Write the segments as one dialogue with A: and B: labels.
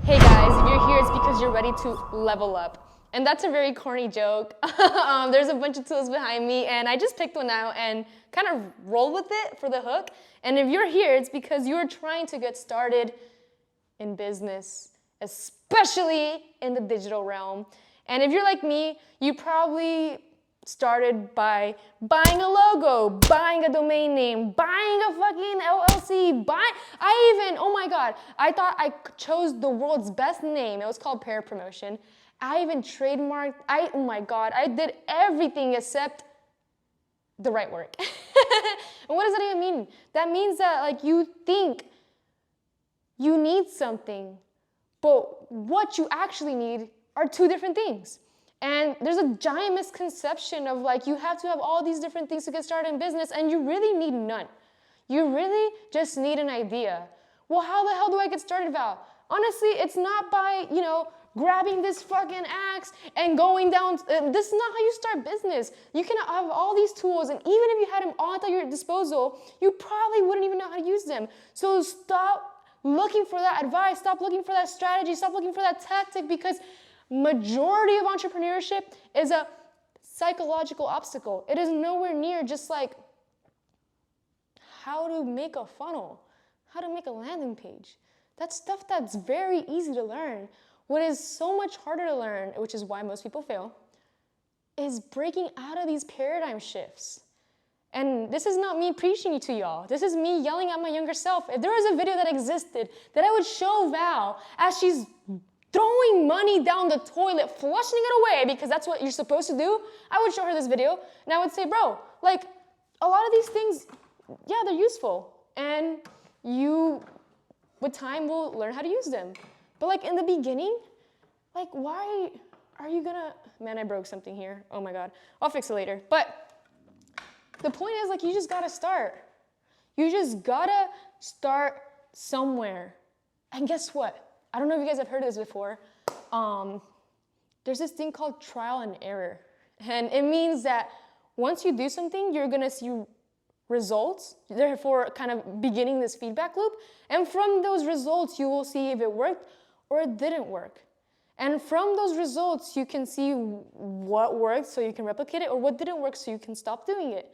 A: Hey guys, if you're here, it's because you're ready to level up. And that's a very corny joke. There's a bunch of tools behind me, and I just picked one out and kind of rolled with it for the hook. And if you're here, it's because you're trying to get started in business, especially in the digital realm. And if you're like me, you probably started by buying a logo, buying a domain name, buying a fucking LLC, oh my God, I thought I chose the world's best name. It was called Pair Promotion. I even trademarked, oh my God, I did everything except the right work. And what does that even mean? That means that like you think you need something, but what you actually need are two different things. And there's a giant misconception of like you have to have all these different things to get started in business, and you really need none. You really just need an idea. Well, how the hell do I get started, Val? Honestly, it's not by, grabbing this fucking axe and going down. This is not how you start business. You can have all these tools, and even if you had them all at your disposal, you probably wouldn't even know how to use them. So stop looking for that advice, stop looking for that strategy, stop looking for that tactic, because majority of entrepreneurship is a psychological obstacle. It is nowhere near just like how to make a funnel, how to make a landing page. That's stuff that's very easy to learn. What is so much harder to learn, which is why most people fail, is breaking out of these paradigm shifts. And this is not me preaching to y'all. This is me yelling at my younger self. If there was a video that existed that I would show Val as she's throwing money down the toilet, flushing it away, because that's what you're supposed to do, I would show her this video, and I would say, bro, like, a lot of these things, yeah, they're useful, and you, with time, will learn how to use them. But, like, in the beginning, like, why are you gonna, man, I broke something here. Oh, my God. I'll fix it later. But the point is, like, you just gotta start. You just gotta start somewhere. And guess what? I don't know if you guys have heard of this before. There's this thing called trial and error. And it means that once you do something, you're gonna see results, therefore kind of beginning this feedback loop. And from those results, you will see if it worked or it didn't work. And from those results, you can see what worked so you can replicate it, or what didn't work so you can stop doing it.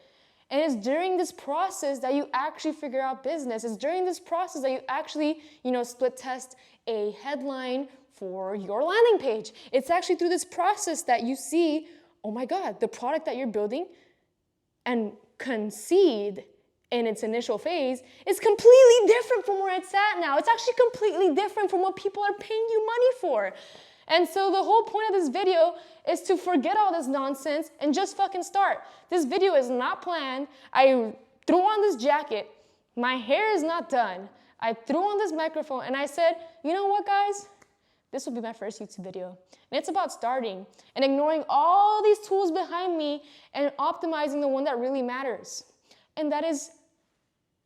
A: And it's during this process that you actually figure out business. It's during this process that you actually, split test a headline for your landing page. It's actually through this process that you see, oh my God, the product that you're building and concede in its initial phase is completely different from where it's at now. It's actually completely different from what people are paying you money for. And so the whole point of this video is to forget all this nonsense and just fucking start. This video is not planned. I threw on this jacket. My hair is not done. I threw on this microphone and I said, you know what, guys? This will be my first YouTube video. And it's about starting and ignoring all these tools behind me and optimizing the one that really matters. And that is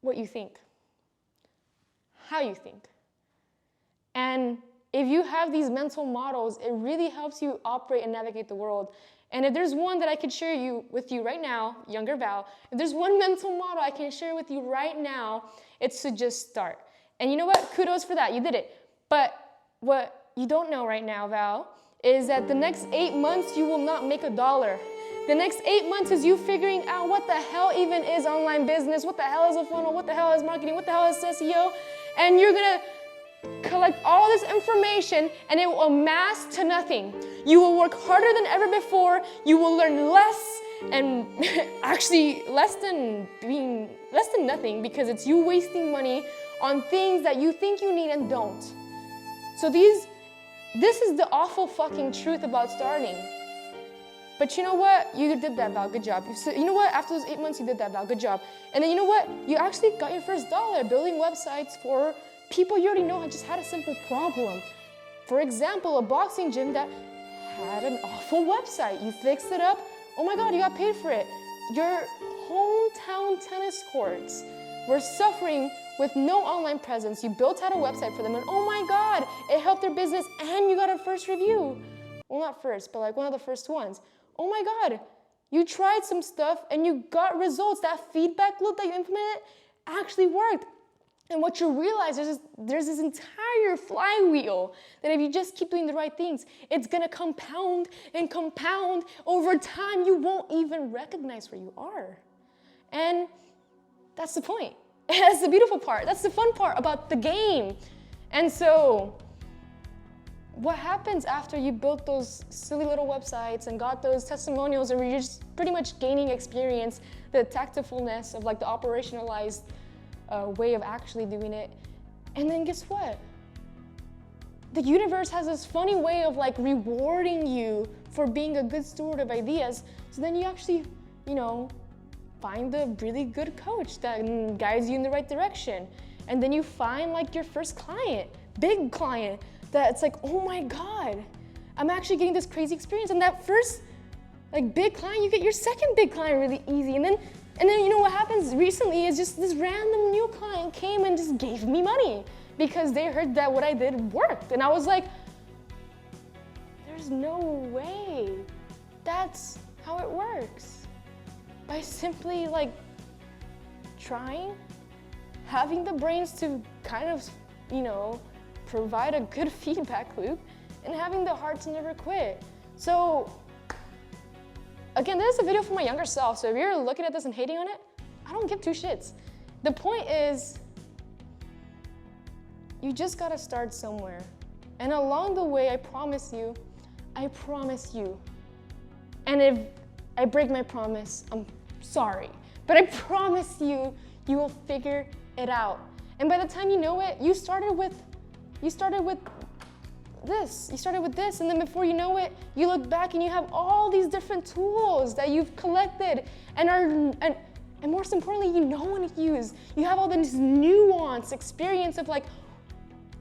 A: what you think, how you think. And if you have these mental models, it really helps you operate and navigate the world. And if there's one that I could share with you right now, younger Val, if there's one mental model I can share with you right now, it's to just start. And you know what? Kudos for that. You did it. But what you don't know right now, Val, is that the next 8 months, you will not make $1. The next 8 months is you figuring out what the hell even is online business, what the hell is a funnel, what the hell is marketing, what the hell is SEO, and you're gonna collect all this information and it will amass to nothing. You will work harder than ever before, you will learn less, and actually less than nothing, because it's you wasting money on things that you think you need and don't. So this is the awful fucking truth about starting. But you know what? You did that, Val. Good job. You know what? After those 8 months, you did that, Val. Good job. And then you know what? You actually got your first dollar building websites for people you already know just had a simple problem. For example, a boxing gym that had an awful website. You fixed it up. Oh my God, you got paid for it. Your hometown tennis courts were suffering with no online presence. You built out a website for them, and oh my God, it helped their business, and you got a first review. Well, not first, but like one of the first ones. Oh my God, you tried some stuff and you got results. That feedback loop that you implemented actually worked. And what you realize is there's this entire flywheel that if you just keep doing the right things, it's gonna compound and compound. Over time, you won't even recognize where you are. And that's the point. That's the beautiful part. That's the fun part about the game. And so, what happens after you built those silly little websites and got those testimonials and you're just pretty much gaining experience, the tactfulness of like the operationalized way of actually doing it. And then guess what? The universe has this funny way of like rewarding you for being a good steward of ideas. So then you actually, find a really good coach that guides you in the right direction. And then you find like your first client, big client, that's like, oh my God, I'm actually getting this crazy experience. And that first like big client, you get your second big client really easy. And then what happens recently is just this random new client came and just gave me money because they heard that what I did worked. And I was like, there's no way that's how it works. By simply like trying, having the brains to kind of, provide a good feedback loop and having the heart to never quit. So again, this is a video for my younger self, so if you're looking at this and hating on it, I don't give two shits. The point is, you just gotta start somewhere. And along the way, I promise you, and if I break my promise, I'm sorry, but I promise you, you will figure it out. And by the time you know it, you started with this, and then before you know it, you look back and you have all these different tools that you've collected and most importantly, you know when to use. You have all this nuanced experience of like,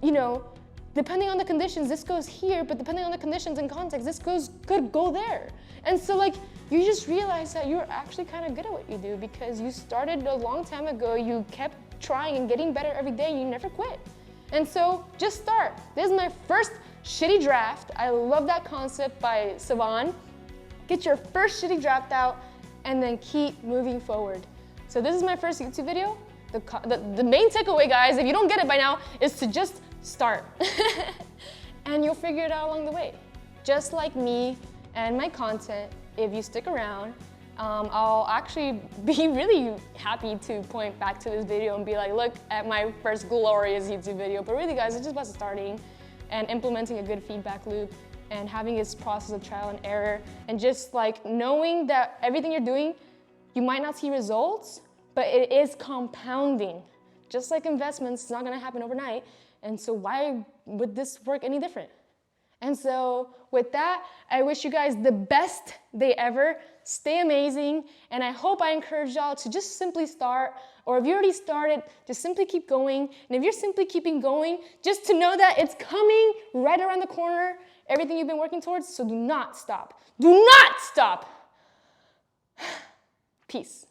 A: depending on the conditions, this goes here, but depending on the conditions and context, this could go there. And so like, you just realize that you're actually kind of good at what you do because you started a long time ago, you kept trying and getting better every day, and you never quit. And so just start. This is my first shitty draft. I love that concept by Savan. Get your first shitty draft out and then keep moving forward. So this is my first YouTube video. The main takeaway, guys, if you don't get it by now, is to just start. And you'll figure it out along the way. Just like me and my content, if you stick around, I'll actually be really happy to point back to this video and be like, look at my first glorious YouTube video. But really, guys, it's just about starting and implementing a good feedback loop and having this process of trial and error and just like knowing that everything you're doing, you might not see results, but it is compounding. Just like investments, it's not gonna happen overnight. And so why would this work any different? And so with that, I wish you guys the best day ever. Stay amazing. And I hope I encourage y'all to just simply start, or if you already started, just simply keep going. And if you're simply keeping going, just to know that it's coming right around the corner, everything you've been working towards, so do not stop. Do not stop. Peace.